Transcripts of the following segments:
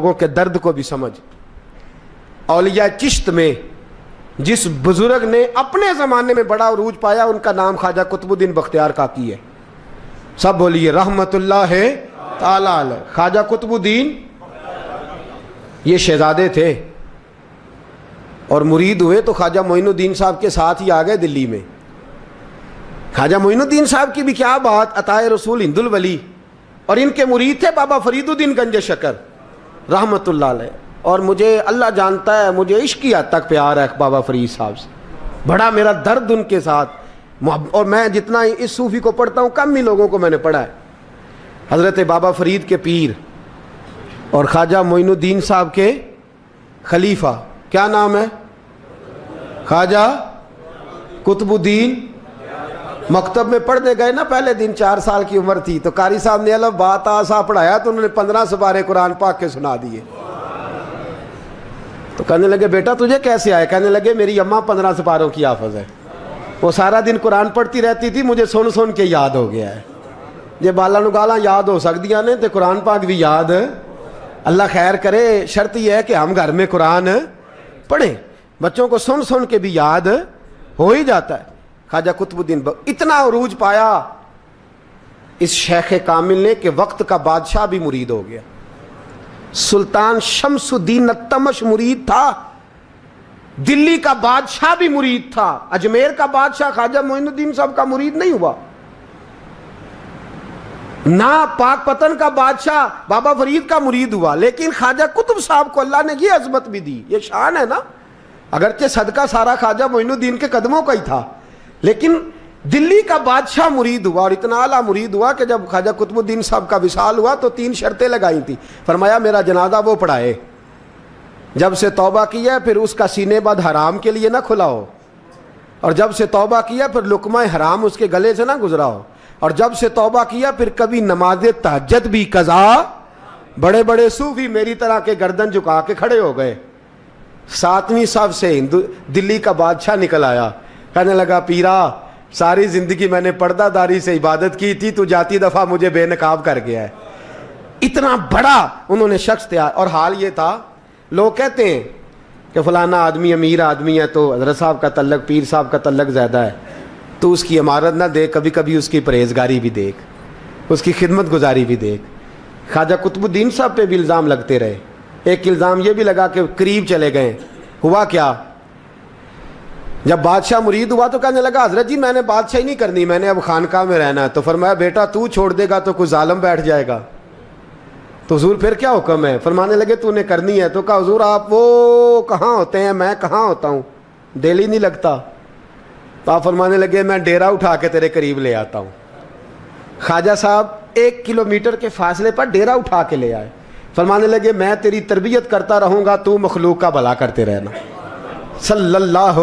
لوگوں کے درد کو بھی سمجھ. اولیاء چشت میں جس بزرگ نے اپنے زمانے میں بڑا عروج پایا ان کا نام خواجہ قطب الدین بختیار کاکی ہے. سب بولیے رحمت اللہ تعالی علیہ. خواجہ قطب الدین یہ شہزادے تھے اور مرید ہوئے تو خواجہ معین الدین صاحب کے ساتھ ہی آ گئے دلی میں. خواجہ معین الدین صاحب کی بھی کیا بات، عطائے رسول ہند الولی، اور ان کے مرید تھے بابا فرید الدین گنج شکر رحمت اللہ علیہ. اور مجھے اللہ جانتا ہے مجھے عشق کی حد تک پیار ہے بابا فرید صاحب سے، بڑا میرا درد ان کے ساتھ. اور میں جتنا اس صوفی کو پڑھتا ہوں کم ہی لوگوں کو میں نے پڑھا ہے. حضرت بابا فرید کے پیر اور خواجہ معین الدین صاحب کے خلیفہ کیا نام ہے؟ خواجہ قطب الدین. مکتب میں پڑھنے گئے نا پہلے دن، 4 سال کی عمر تھی، تو قاری صاحب نے الف با تا سا پڑھایا تو انہوں نے 15 سپارے قرآن پاک کے سنا دیے. تو کہنے لگے بیٹا تجھے کیسے آئے؟ کہنے لگے میری اماں 15 سپاروں کی حافظ ہے، وہ سارا دن قرآن پڑھتی رہتی تھی، مجھے سن سن کے یاد ہو گیا ہے. یہ بالا نو گالاں یاد ہو سکدیاں نے تے قرآن پاک بھی یاد. اللہ خیر کرے، شرط یہ ہے کہ ہم گھر میں قرآن پڑھیں، بچوں کو سن سن کے بھی یاد ہو ہی جاتا ہے. خواجہ قطب الدین اتنا عروج پایا اس شیخ کامل نے کہ وقت کا بادشاہ بھی مرید ہو گیا. سلطان شمس الدین التمش مرید تھا، دلی کا بادشاہ بھی مرید تھا. اجمیر کا بادشاہ خواجہ معین الدین صاحب کا مرید نہیں ہوا، نہ پاک پتن کا بادشاہ بابا فرید کا مرید ہوا. لیکن خواجہ قطب صاحب کو اللہ نے یہ عظمت بھی دی، یہ شان ہے نا. اگرچہ صدقہ سارا خواجہ معین الدین کے قدموں کا ہی تھا، لیکن دلی کا بادشاہ مرید ہوا، اور اتنا اعلیٰ مرید ہوا کہ جب خواجہ قطب الدین صاحب کا وصال ہوا تو 3 شرطیں لگائی تھی. فرمایا میرا جنازہ وہ پڑھائے، جب سے توبہ کیا پھر اس کا سینے بعد حرام کے لیے نہ کھلا ہو، اور جب سے توبہ کیا پھر لقمہ حرام اس کے گلے سے نہ گزرا ہو، اور جب سے توبہ کیا پھر کبھی نماز تہجد بھی قضا. بڑے بڑے صوفی میری طرح کے گردن جھکا کے کھڑے ہو گئے. 7ویں صف سے دلی کا بادشاہ نکل آیا، کہنے لگا پیرا ساری زندگی میں نے پردہ داری سے عبادت کی تھی، تو جاتی دفعہ مجھے بے نقاب کر گیا ہے. اتنا بڑا انہوں نے شخص تھا. اور حال یہ تھا، لوگ کہتے ہیں کہ فلانا آدمی امیر آدمی ہے تو حضرت صاحب کا تعلق، پیر صاحب کا تعلق زیادہ ہے، تو اس کی عمارت نہ دیکھ، کبھی کبھی اس کی پرہیزگاری بھی دیکھ، اس کی خدمت گزاری بھی دیکھ. خواجہ قطب الدین صاحب پہ بھی الزام لگتے رہے. ایک الزام یہ بھی لگا کہ قریب چلے گئے. ہوا کیا، جب بادشاہ مرید ہوا تو کہنے لگا حضرت جی میں نے بادشاہی نہیں کرنی، میں نے اب خانقاہ میں رہنا ہے. تو فرمایا بیٹا تو چھوڑ دے گا تو کوئی ظالم بیٹھ جائے گا. تو حضور پھر کیا حکم ہے؟ فرمانے لگے تو نے کرنی ہے. تو کہا حضور آپ وہ کہاں ہوتے ہیں، میں کہاں ہوتا ہوں، دل ہی نہیں لگتا. تو آپ فرمانے لگے میں ڈیرا اٹھا کے تیرے قریب لے آتا ہوں. خواجہ صاحب 1 کلومیٹر کے فاصلے پر ڈیرا اٹھا کے لے آئے. فرمانے لگے میں تیری تربیت کرتا رہوں گا، تو مخلوق کا بھلا کرتے رہنا. صلی اللہ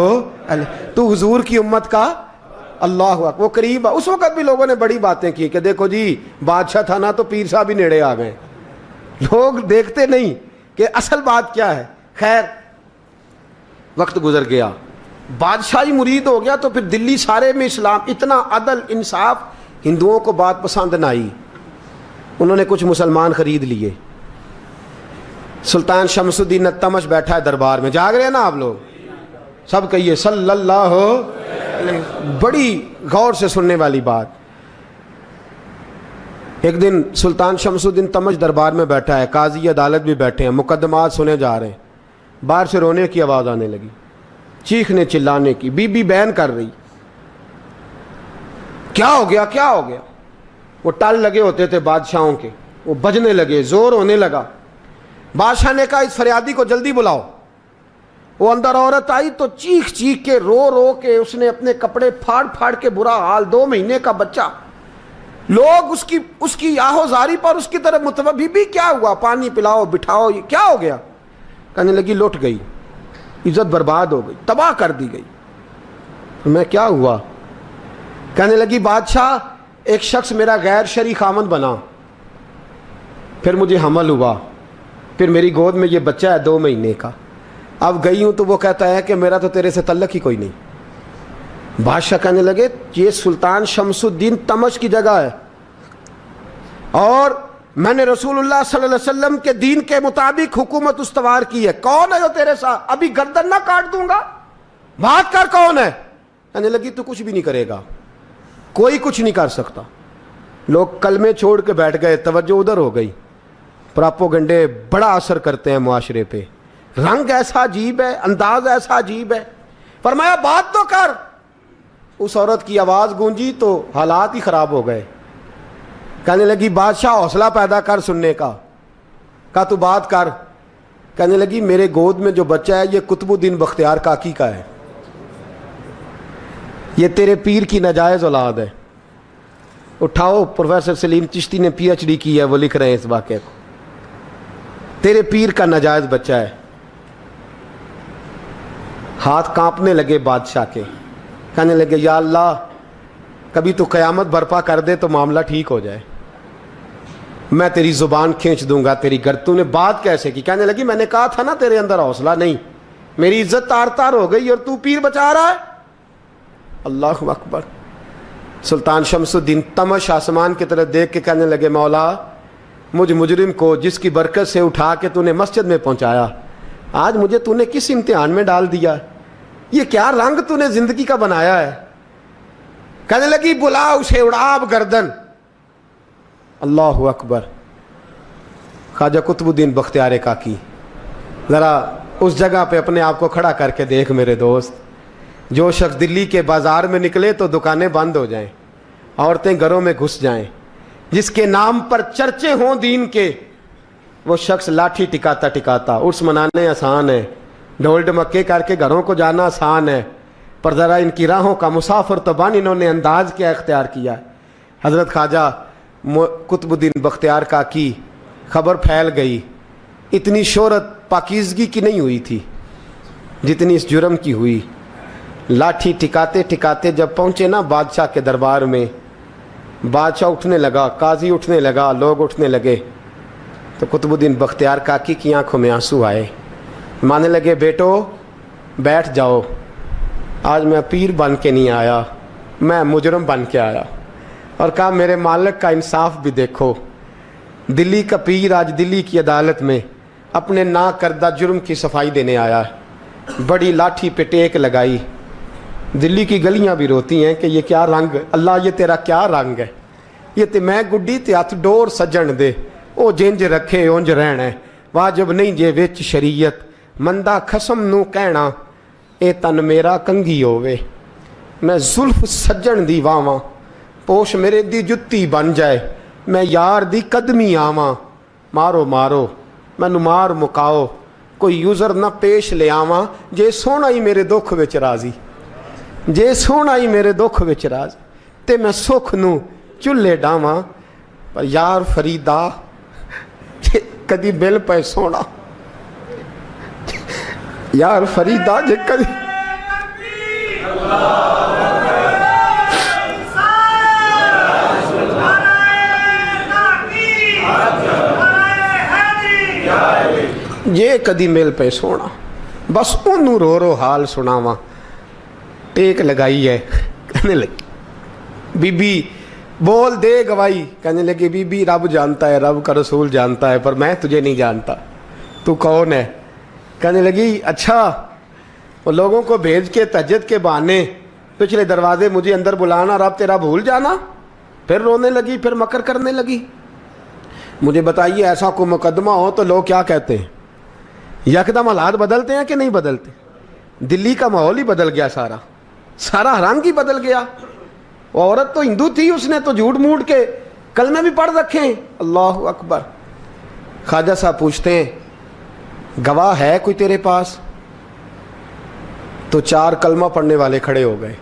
علیہ، تو حضور کی امت کا اللہ اکبر. وہ قریب، اس وقت بھی لوگوں نے بڑی باتیں کی کہ دیکھو جی بادشاہ تھا نا تو پیر صاحب ہی نیڑے آ گئے. لوگ دیکھتے نہیں کہ اصل بات کیا ہے. خیر وقت گزر گیا، بادشاہی مرید ہو گیا، تو پھر دلی سارے میں اسلام، اتنا عدل انصاف، ہندوؤں کو بات پسند نہ آئی. انہوں نے کچھ مسلمان خرید لیے. سلطان شمس الدین التمش بیٹھا ہے دربار میں، جاگ رہے ہیں نا آپ لوگ، سب کہیے صلی اللہ علیہ. بڑی غور سے سننے والی بات. ایک دن سلطان شمس الدین تمش دربار میں بیٹھا ہے، قاضی عدالت بھی بیٹھے ہیں، مقدمات سنے جا رہے ہیں. باہر سے رونے کی آواز آنے لگی، چیخنے چلانے کی. بی بی بیان کر رہی، کیا ہو گیا کیا ہو گیا. وہ ٹال لگے ہوتے تھے بادشاہوں کے، وہ بجنے لگے، زور ہونے لگا. بادشاہ نے کہا اس فریادی کو جلدی بلاؤ. وہ اندر عورت آئی تو چیخ چیخ کے رو رو کے اس نے اپنے کپڑے پھاڑ پھاڑ کے، برا حال، 2 مہینے کا بچہ. لوگ اس کی آہو زاری پر اس کی طرف متوجہ. بھی کیا ہوا، پانی پلاؤ بٹھاؤ، یہ کیا ہو گیا. کہنے لگی لٹ گئی، عزت برباد ہو گئی، تباہ کر دی گئی. میں کیا ہوا؟ کہنے لگی بادشاہ ایک شخص میرا غیر شرعی خامند بنا، پھر مجھے حمل ہوا، پھر میری گود میں یہ بچہ ہے 2 مہینے کا. اب گئی ہوں تو وہ کہتا ہے کہ میرا تو تیرے سے تعلق ہی کوئی نہیں. بادشاہ کہنے لگے یہ سلطان شمس الدین تمش کی جگہ ہے، اور میں نے رسول اللہ صلی اللہ علیہ وسلم کے دین کے مطابق حکومت استوار کی ہے، کون ہے جو تیرے ساتھ؟ ابھی گردن نہ کاٹ دوں گا، بات کر کون ہے؟ کہنے لگی تو کچھ بھی نہیں کرے گا، کوئی کچھ نہیں کر سکتا۔ لوگ کلمے چھوڑ کے بیٹھ گئے، توجہ ادھر ہو گئی۔ پراپوگنڈے بڑا اثر کرتے ہیں معاشرے پہ، رنگ ایسا عجیب ہے، انداز ایسا عجیب ہے۔ فرمایا بات تو کر۔ اس عورت کی آواز گونجی تو حالات ہی خراب ہو گئے۔ کہنے لگی بادشاہ حوصلہ پیدا کر سننے کا۔ کہا تو بات کر۔ کہنے لگی میرے گود میں جو بچہ ہے یہ قطب الدین بختیار کاکی کا ہے، یہ تیرے پیر کی ناجائز اولاد ہے۔ اٹھاؤ، پروفیسر سلیم چشتی نے پی ایچ ڈی کی ہے، وہ لکھ رہے ہیں اس واقعے کو، تیرے پیر کا ناجائز بچہ ہے۔ ہاتھ کانپنے لگے بادشاہ کے، کہنے لگے یا اللہ کبھی تو قیامت برپا کر دے تو معاملہ ٹھیک ہو جائے، میں تیری زبان کھینچ دوں گا تیری گردن۔ تو نے بات کیسے کی؟ کہنے لگی میں نے کہا تھا نا تیرے اندر حوصلہ نہیں، میری عزت تار تار ہو گئی اور تو پیر بچا رہا ہے۔ اللہ اکبر۔ سلطان شمس الدین تمش آسمان کی طرف دیکھ کے کہنے لگے مولا مجھ مجرم کو جس کی برکت سے اٹھا کے تو نے مسجد میں پہنچایا، آج مجھے تو نے کس امتحان میں ڈال دیا؟ یہ کیا رنگ تو نے زندگی کا بنایا ہے؟ کہنے لگی بلا اسے، اڑا اب گردن۔ اللہ اکبر۔ خواجہ قطب الدین بختیار کاکی، ذرا اس جگہ پہ اپنے آپ کو کھڑا کر کے دیکھ میرے دوست۔ جو شخص دلی کے بازار میں نکلے تو دکانیں بند ہو جائیں، عورتیں گھروں میں گھس جائیں، جس کے نام پر چرچے ہوں دین کے، وہ شخص لاٹھی ٹکاتا ٹکاتا، عرس منانے آسان ہے، ڈھول ڈمکے کر کے گھروں کو جانا آسان ہے، پر ذرا ان کی راہوں کا مسافر تو بن انہوں نے انداز کیا اختیار کیا ہے۔ حضرت خواجہ قطب الدین بختیار کاکی، خبر پھیل گئی۔ اتنی شہرت پاکیزگی کی نہیں ہوئی تھی جتنی اس جرم کی ہوئی۔ لاٹھی ٹکاتے ٹکاتے جب پہنچے نا بادشاہ کے دربار میں، بادشاہ اٹھنے لگا، قاضی اٹھنے لگا، لوگ اٹھنے لگے، تو قطب الدین بختیار کاکی کی آنکھوں میں آنسو آئے۔ مانے لگے بیٹو بیٹھ جاؤ، آج میں پیر بن کے نہیں آیا، میں مجرم بن کے آیا۔ اور کہا میرے مالک کا انصاف بھی دیکھو، دلی کا پیر آج دلی کی عدالت میں اپنے نا کردہ جرم کی صفائی دینے آیا ہے۔ بڑی لاٹھی پہ ٹیک لگائی، دلی کی گلیاں بھی روتی ہیں کہ یہ کیا رنگ، اللہ یہ تیرا کیا رنگ ہے، یہ تے میں گڈی تے ہاتھ ڈور سجن دے، او جنج رکھے اونج رہنا ہے، واجب نہیں جے وچ شریعت، مندہ خسم نو کہنا اے تن میرا کنگھی ہووے، میں زلف سجن دی واواں، پوش میرے دی جتی بن جائے، میں یار دی قدمی آواں، مارو مارو مینو مار مکاؤ، کوئی یوزر نہ پیش لے آواں، جے سونا ہی میرے دکھ وچ راضی، جے سونا ہی میرے دکھ وچ راضی، تے میں سکھ نو چلے ڈاواں، پر یار فریدا جے کدی مل پے سونا، یار فریدا جے کدی یہ کدی مل پہ سونا، بس انہوں رو رو حال سناواں۔ ٹیک لگائی ہے، کہنے لگی بی بی بول دے گواہی، کہنے لگی بی بی رب جانتا ہے، رب کا رسول جانتا ہے، پر میں تجھے نہیں جانتا، تو کون ہے؟ کہنے لگی اچھا وہ لوگوں کو بھیج کے تہجد کے بہانے پچھلے دروازے مجھے اندر بلانا، رب تیرا بھول جانا۔ پھر رونے لگی، پھر مکر کرنے لگی۔ مجھے بتائیے ایسا کوئی مقدمہ ہو تو لوگ کیا کہتے ہیں؟ یکدم حالات بدلتے ہیں کہ نہیں بدلتے؟ دلی کا ماحول ہی بدل گیا، سارا رنگ ہی بدل گیا۔ وہ عورت تو ہندو تھی، اس نے تو جھوٹ موٹ کے کلمے بھی پڑھ رکھے ہیں۔ اللہ اکبر۔ خواجہ صاحب پوچھتے ہیں گواہ ہے کوئی تیرے پاس؟ تو 4 کلمہ پڑھنے والے کھڑے ہو گئے۔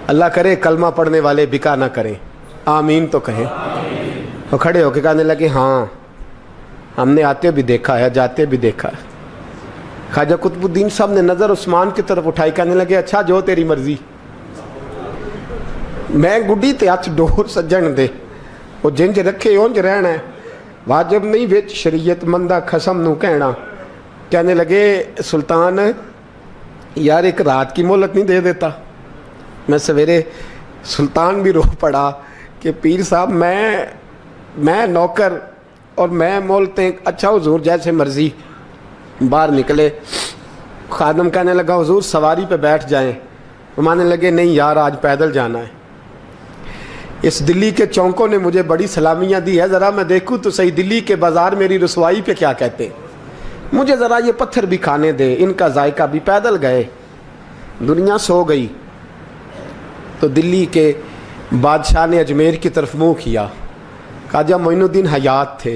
اللہ کرے کلمہ پڑھنے والے بکا نہ کریں، آمین تو کہیں۔ وہ کھڑے ہو کے کہنے لگے ہاں ہم نے آتے بھی دیکھا ہے، جاتے بھی دیکھا ہے۔ خواجہ قطب الدین صاحب نے نظر عثمان کی طرف اٹھائی، کہنے لگے اچھا جو تیری مرضی، میں گڈی تے ہاتھ ڈور سجن دے، وہ جنج رکھے اونج رہنا ہے، واجب نہیں وچ شریعت، مندہ خسم نو کہنا۔ کہنے لگے سلطان یار ایک رات کی مہلت نہیں دے دیتا؟ میں سویرے سلطان بھی رو پڑا کہ پیر صاحب میں میں نوکر اور میں بولتے ہیں اچھا حضور جیسے مرضی. باہر نکلے, خادم کہنے لگا حضور سواری پہ بیٹھ جائیں. مانے لگے نہیں یار آج پیدل جانا ہے. اس دلی کے چونکوں نے مجھے بڑی سلامیاں دی ہے, ذرا میں دیکھوں تو صحیح دلی کے بازار میری رسوائی پہ کیا کہتے ہیں. مجھے ذرا یہ پتھر بھی کھانے دے, ان کا ذائقہ بھی. پیدل گئے, دنیا سو گئی تو دلی کے بادشاہ نے اجمیر کی طرف منہ کیا. خواجہ معین الدین حیات تھے.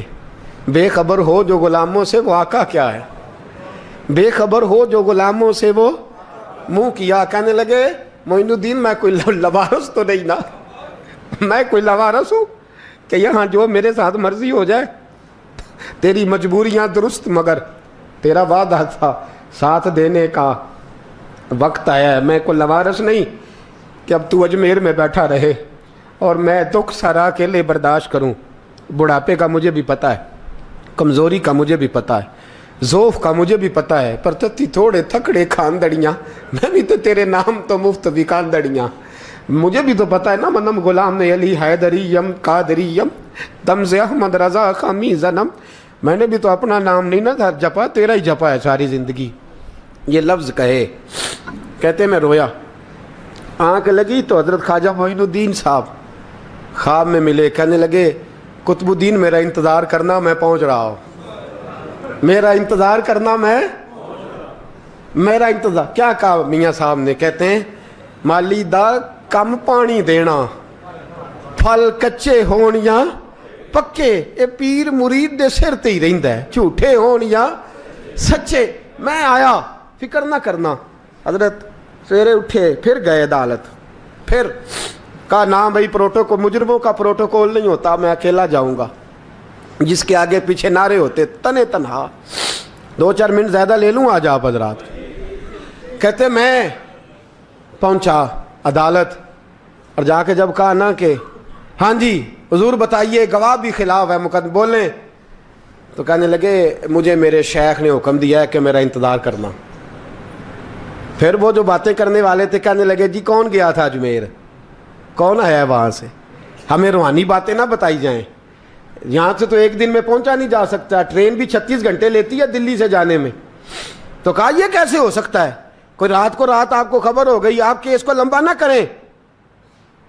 بے خبر ہو جو غلاموں سے وہ آقا کیا ہے, بے خبر ہو جو غلاموں سے وہ منہ کیا. کہنے لگے معین الدین میں کوئی لوارس تو نہیں نا, میں کوئی لوارس ہوں کہ یہاں جو میرے ساتھ مرضی ہو جائے. تیری مجبوریاں درست مگر تیرا وعدہ تھا ساتھ دینے کا وقت آیا ہے. میں کوئی لوارس نہیں کہ اب تو اجمیر میں بیٹھا رہے اور میں دکھ سارا اکیلے برداشت کروں. بڑھاپے کا مجھے بھی پتہ ہے, کمزوری کا مجھے بھی پتہ ہے, ذوف کا مجھے بھی پتہ ہے, پر تتی تھوڑے تھکڑے خاندڑیاں, میں بھی تو تیرے نام تو مفت بھی خاندڑیاں. مجھے بھی تو پتہ ہے نا منم غلام نے علی حیدریم قادریم دمز احمد رضا خامی زنم. میں نے بھی تو اپنا نام نہیں نا جپا, تیرا ہی جپا ہے ساری زندگی. یہ لفظ کہے, کہتے میں رویا. آنکھ لگی تو حضرت خواجہ معین الدین صاحب خواب میں ملے. کہنے لگے قطب الدین میرا انتظار کرنا, میں پہنچ رہا ہوں. میرا انتظار کرنا, میرا انتظار. کیا کہا میاں صاحب نے؟ کہتے ہیں مالی دا کم پانی دینا, پھل کچے ہون یا پکے, اے پیر مرید دے سر تے ہی رہندا ہے, جھوٹے ہون یا سچے. میں آیا, فکر نہ کرنا. حضرت سویرے اٹھے, پھر گئے عدالت. پھر کہا نام بھائی پروٹوکول, مجرموں کا پروٹوکول نہیں ہوتا, میں اکیلا جاؤں گا. جس کے آگے پیچھے نعرے ہوتے تنے تنہا. 2-4 منٹ زیادہ لے لوں آج آپ حضرات. کہتے میں پہنچا عدالت اور جا کے جب کہا نا کہ ہاں جی حضور بتائیے, گواہ بھی خلاف ہے, مقدمہ بولیں, تو کہنے لگے مجھے میرے شیخ نے حکم دیا ہے کہ میرا انتظار کرنا. پھر وہ جو باتیں کرنے والے تھے کہنے لگے جی کون گیا تھا اجمیر, کون آیا ہے وہاں سے, ہمیں روحانی باتیں نہ بتائی جائیں. یہاں سے تو ایک دن میں پہنچا نہیں جا سکتا, ٹرین بھی 36 گھنٹے لیتی ہے دلی سے جانے میں. تو کہا یہ کیسے ہو سکتا ہے, کوئی رات کو رات آپ کو خبر ہو گئی, آپ کیس کو لمبا نہ کریں.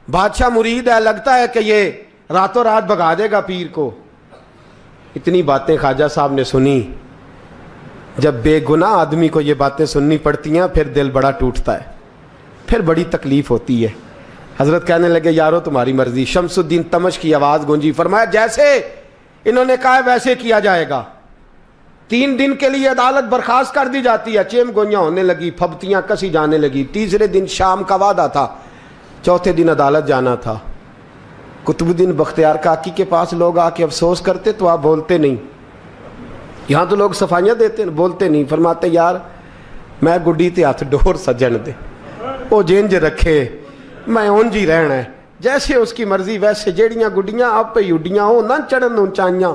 بادشاہ مرید ہے, لگتا ہے کہ یہ راتوں رات بھگا دے گا پیر کو. اتنی باتیں خواجہ صاحب نے سنی. جب بے گناہ آدمی کو یہ باتیں سننی پڑتی ہیں پھر دل بڑا ٹوٹتا ہے, پھر بڑی تکلیف ہوتی ہے. حضرت کہنے لگے یارو تمہاری مرضی. شمس الدین تمش کی آواز گونجی. فرمایا جیسے انہوں نے کہا ویسے کیا جائے گا. 3 دن کے لیے عدالت برخاست کر دی جاتی ہے. چیم گوئیاں ہونے لگی, پھبتیاں کسی جانے لگی. تیسرے دن شام کا وعدہ تھا, چوتھے دن عدالت جانا تھا. قطب الدین بختیار کاکی کے پاس لوگ آ کے افسوس کرتے تو آپ بولتے نہیں. یہاں تو لوگ صفائیاں دیتے ہیں, بولتے نہیں. فرماتے یار میں گڈی تے ہاتھ ڈور سجن دے, وہ جینج رکھے, میں اونج ہی رہنا ہے, جیسے اس کی مرضی ویسے. جیڑیاں گڈیاں آپ پہ اڈیاں ہو نہ چڑھن اونچائیاں,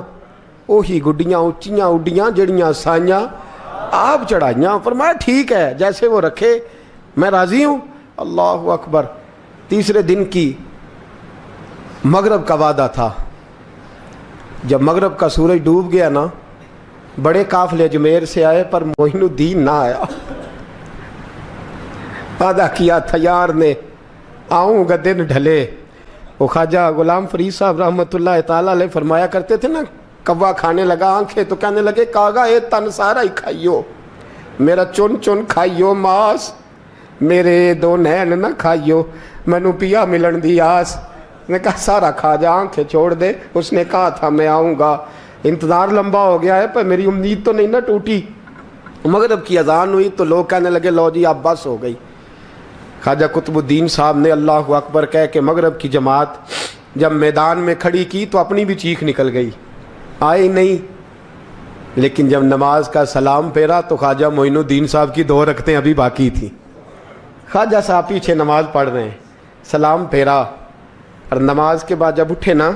وہی گڈیاں اونچیاں اڈیاں جڑیاں سائیاں آپ چڑھائیاں. فرمایا ٹھیک ہے جیسے وہ رکھے, میں راضی ہوں. اللہ اکبر. تیسرے دن کی مغرب کا وعدہ تھا. جب مغرب کا سورج ڈوب گیا نا, بڑے قافلے اجمیر سے آئے پر معین الدین نہ آیا. وعدہ کیا تھا یار نے آؤں گا دن ڈھلے. وہ خواجہ غلام فرید صاحب رحمۃ اللہ تعالیٰ علیہ فرمایا کرتے تھے نا, کوا کھانے لگا آنکھیں تو کہنے لگے کاغا اے تن سارا ہی کھائیو, میرا چن چن کھائیو ماس, میرے 2 نین نہ کھائیو, مینو پیا ملن دی آس. نے کہا سارا کھا جا, آنکھیں چھوڑ دے. اس نے کہا تھا میں آؤں گا, انتظار لمبا ہو گیا ہے پر میری امید تو نہیں نہ ٹوٹی. مغرب کی اذان ہوئی تو لوگ کہنے لگے لو جی اب بس ہو گئی. خواجہ قطب الدین صاحب نے اللہ اکبر کہہ کے مغرب کی جماعت جب میدان میں کھڑی کی تو اپنی بھی چیخ نکل گئی, آئی نہیں. لیکن جب نماز کا سلام پھیرا تو خواجہ معین الدین صاحب کی 2 رکعتیں ابھی باقی تھیں. خواجہ صاحب پیچھے نماز پڑھ رہے ہیں, سلام پھیرا اور نماز کے بعد جب اٹھے نا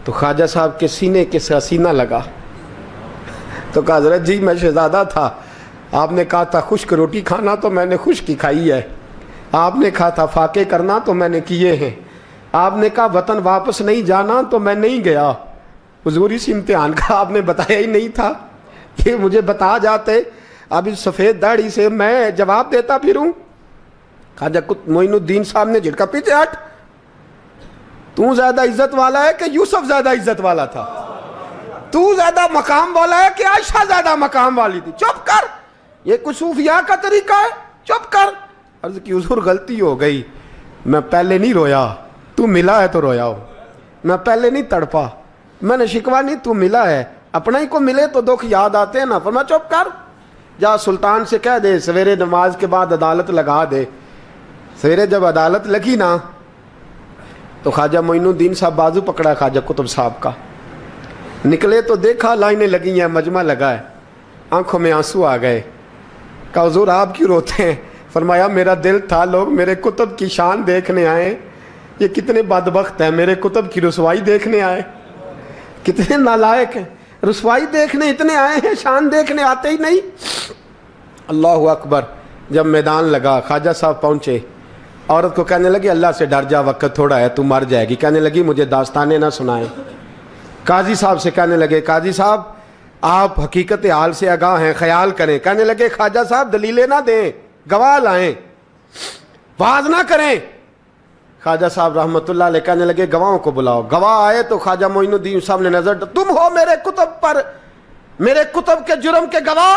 تو خواجہ صاحب کے سینے کے سینہ لگا. تو کہا حضرت جی میں شہزادہ تھا, آپ نے کہا تھا خشک روٹی کھانا تو میں نے خشک کی کھائی ہے, آپ نے کہا تھا فاقے کرنا تو میں نے کیے ہیں, آپ نے کہا وطن واپس نہیں جانا تو میں نہیں گیا. حضور اس امتحان کا آپ نے بتایا ہی نہیں تھا. یہ مجھے بتا جاتے اب اس سفید داڑھی سے میں جواب دیتا پھروں. خواجہ معین الدین صاحب نے جھٹکا, پیچھے ہٹ, تو زیادہ عزت والا ہے کہ یوسف زیادہ عزت والا تھا؟ تو زیادہ مقام والا ہے کہ عائشہ زیادہ مقام والی تھی؟ چپ کر, یہ کچھ صوفیاء کا طریقہ ہے, چپ کر. عرض کی حضور غلطی ہو گئی, میں پہلے نہیں رویا, تو ملا ہے تو رویا ہو. میں پہلے نہیں تڑپا, میں نے شکوا نہیں, تو ملا ہے. اپنا ہی کو ملے تو دکھ یاد آتے ہیں نا. فرمایا چپ کر, جا سلطان سے کہہ دے سویرے نماز کے بعد عدالت لگا دے. سویرے جب عدالت لگی نا تو خواجہ معین الدین صاحب بازو پکڑا خواجہ قطب صاحب کا, نکلے تو دیکھا لائنیں لگی ہیں, مجمع لگا ہے, آنکھوں میں آنسو آ گئے. کہا حضور آپ کیوں روتے ہیں؟ فرمایا میرا دل تھا لوگ میرے کتب کی شان دیکھنے آئے, یہ کتنے بدبخت ہیں, میرے کتب کی رسوائی دیکھنے آئے. کتنے نالائق ہیں, رسوائی دیکھنے اتنے آئے ہیں, شان دیکھنے آتے ہی نہیں. اللہ اکبر. جب میدان لگا خواجہ صاحب پہنچے, عورت کو کہنے لگی اللہ سے ڈر جا, وقت تھوڑا ہے, تو مر جائے گی. کہنے لگی مجھے داستانیں نہ سنائیں. قاضی صاحب سے کہنے لگے قاضی صاحب آپ حقیقت حال سے آگاہ ہیں, خیال کریں. کہنے لگے خواجہ صاحب دلیلیں نہ دیں, گواہ لائیں, واز نہ کریں. خواجہ صاحب رحمۃ اللہ علیہ کہنے لگے گواہوں کو بلاؤ. گواہ آئے تو خواجہ معین الدین صاحب نے نظر, تم ہو میرے کتب پر, میرے کتب کے جرم کے گواہ.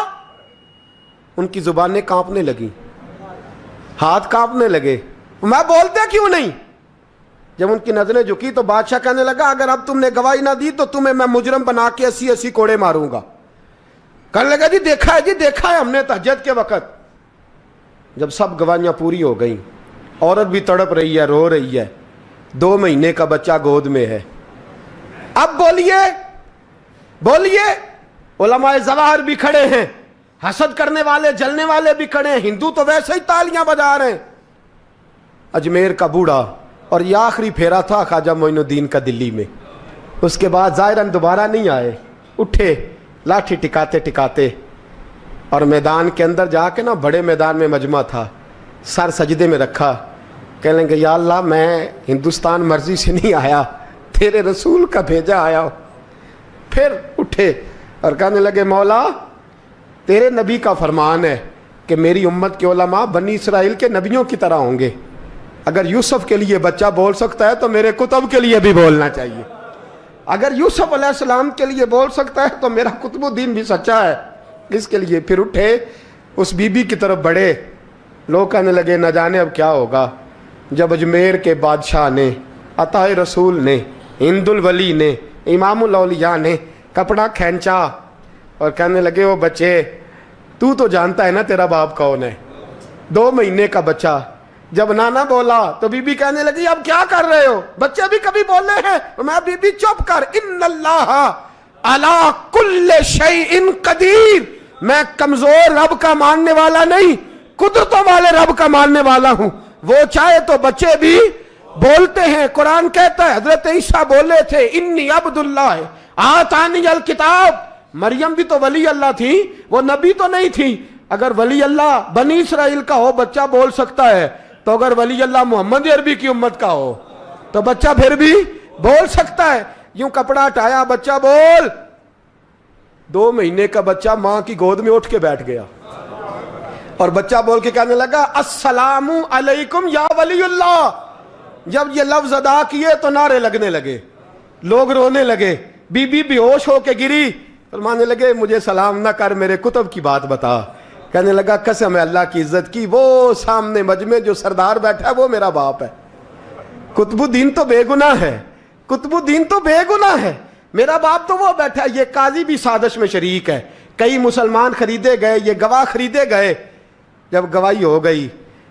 ان کی زبانیں کانپنے لگیں, ہاتھ کانپنے لگے. میں بولتے کیوں نہیں؟ جب ان کی نظریں جھکی تو بادشاہ کہنے لگا اگر اب تم نے گواہی نہ دی تو تمہیں میں مجرم بنا کے 80 کوڑے ماروں گا. کہنے لگا جی دیکھا ہے ہم نے تہجد کے وقت. جب سب گواہیاں پوری ہو گئیں, عورت بھی تڑپ رہی ہے, رو رہی ہے, 2 مہینے کا بچہ گود میں ہے. اب بولیے علماء ظواہر بھی کھڑے ہیں, حسد کرنے والے جلنے والے بھی کھڑے ہیں, ہندو تو ویسے ہی تالیاں بجا رہے ہیں. اجمیر کا بوڑھا, اور یہ آخری پھیرا تھا خواجہ معین الدین کا دلی میں. اس کے بعد ظاہراً دوبارہ نہیں آئے. اٹھے لاٹھی ٹکاتے ٹکاتے اور میدان کے اندر جا کے نا, بڑے میدان میں مجمع تھا, سر سجدے میں رکھا. کہنے لگے یا اللہ میں ہندوستان مرضی سے نہیں آیا, تیرے رسول کا بھیجا آیا ہوں. پھر اٹھے اور کہنے لگے مولا تیرے نبی کا فرمان ہے کہ میری امت کے علماء بنی اسرائیل کے نبیوں کی طرح ہوں گے. اگر یوسف کے لیے بچہ بول سکتا ہے تو میرے کتب کے لیے بھی بولنا چاہیے. اگر یوسف علیہ السلام کے لیے بول سکتا ہے تو میرا قطب الدین بھی سچا ہے, اس کے لیے. پھر اٹھے اس بی بی کی طرف بڑھے. لوگ کہنے لگے نہ جانے اب کیا ہوگا. جب اجمیر کے بادشاہ نے, عطا رسول نے, ہند الولی نے, امام الاولیاء نے کپڑا کھینچا اور کہنے لگے وہ بچے تو جانتا ہے نا تیرا باپ کون ہے, 2 مہینے کا بچہ. جب نانا بولا تو بی بی کہنے لگی اب کیا کر رہے ہو, بچے بھی کبھی بولے ہیں. میں بی بی چپ کر, ان اللہ علی کل شیء قدیر, میں کمزور رب کا ماننے والا نہیں, قدرتوں والے رب کا ماننے والا ہوں. وہ چاہے تو بچے بھی بولتے ہیں. قرآن کہتا ہے حضرت عیسیٰ بولے تھے انی عبداللہ آتانی الکتاب. مریم بھی تو ولی اللہ تھی, وہ نبی تو نہیں تھی. اگر ولی اللہ بنی اسرائیل کا ہو بچہ بول سکتا ہے, تو اگر ولی اللہ محمد عربی کی امت کا ہو تو بچہ پھر بھی بول سکتا ہے. یوں کپڑا ہٹایا, بچہ بول. 2 مہینے کا بچہ ماں کی گود میں اٹھ کے بیٹھ گیا اور بچہ بول کے کہنے لگا السلام علیکم یا ولی اللہ. جب یہ لفظ ادا کیے تو نعرے لگنے لگے, لوگ رونے لگے. بی بی بے ہوش ہو کے گری. فرمانے لگے مجھے سلام نہ کر, میرے کتب کی بات بتا. کہنے لگا قسم ہے اللہ کی عزت کی, وہ سامنے مجمع جو سردار بیٹھا ہے وہ میرا باپ ہے. قطب الدین تو بے گناہ ہے, قطب الدین تو بے گناہ ہے, میرا باپ تو وہ بیٹھا ہے. یہ قاضی بھی سازش میں شریک ہے. کئی مسلمان خریدے گئے, یہ گواہ خریدے گئے. جب گواہی ہو گئی,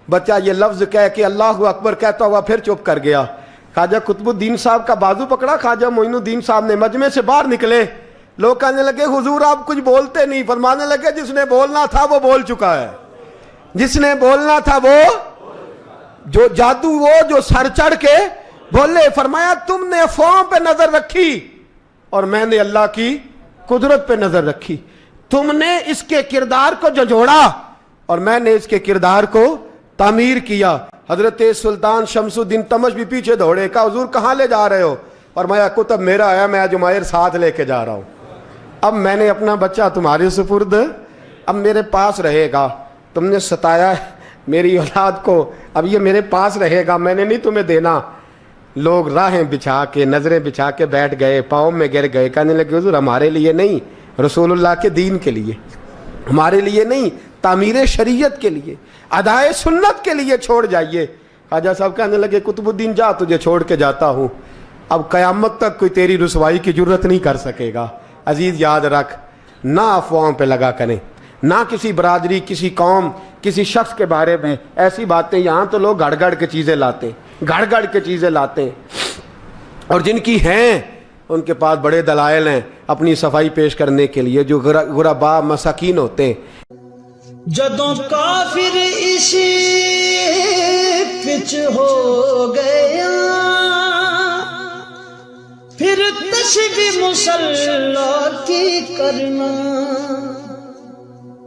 بچہ یہ لفظ کہہ کے اللہ اکبر کہتا ہوا پھر چپ کر گیا. خواجہ قطب الدین صاحب کا بازو پکڑا, خواجہ معین الدین صاحب نے مجمع سے باہر نکلے. لوگ کہنے لگے حضور آپ کچھ بولتے نہیں. فرمانے لگے جس نے بولنا تھا وہ بول چکا ہے, جس نے بولنا تھا وہ جو جادو, وہ جو سر چڑھ کے بولے. فرمایا تم نے افواہوں پہ نظر رکھی اور میں نے اللہ کی قدرت پہ نظر رکھی. تم نے اس کے کردار کو جھنجھوڑا اور میں نے اس کے کردار کو تعمیر کیا. حضرت سلطان شمس الدین تمش بھی پیچھے دوڑے, کہا حضور کہاں لے جا رہے ہو؟ فرمایا کتب میرا ہے, میں جمائر ساتھ لے کے جا رہا ہوں. اب میں نے اپنا بچہ تمہارے سپرد, اب میرے پاس رہے گا. تم نے ستایا میری اولاد کو, اب یہ میرے پاس رہے گا, میں نے نہیں تمہیں دینا. لوگ راہیں بچھا کے, نظریں بچھا کے بیٹھ گئے, پاؤں میں گر گئے, کہنے لگے حضور ہمارے لیے نہیں, رسول اللہ کے دین کے لیے, ہمارے لیے نہیں, تعمیر شریعت کے لیے, ادائے سنت کے لیے چھوڑ جائیے. خواجہ صاحب کہنے لگے قطب الدین جا, تجھے چھوڑ کے جاتا ہوں, اب قیامت تک کوئی تیری رسوائی کی جرت نہیں کر سکے گا. عزیز یاد رکھ, نہ افواہوں پہ لگا کریں, نہ کسی برادری, کسی قوم, کسی شخص کے بارے میں ایسی باتیں. یہاں تو لوگ گھڑ گھڑ کے چیزیں لاتے, گھڑ گھڑ کے چیزیں لاتے ہیں, اور جن کی ہیں ان کے پاس بڑے دلائل ہیں اپنی صفائی پیش کرنے کے لیے, جو غربا مساکین ہوتے ہیں. جدوں کافر اسی پچ ہو گیا, پھر تشبیہ مصلا کی کرنا,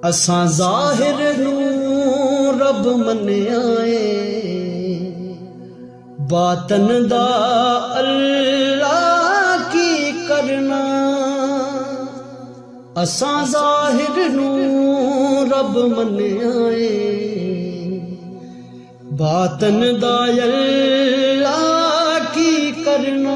اساں ظاہر نوں رب منیائے, باطن دا اللہ کی کرنا. اساں ظاہر نوں رب منیائے, باطن دا اللہ کی کرنا.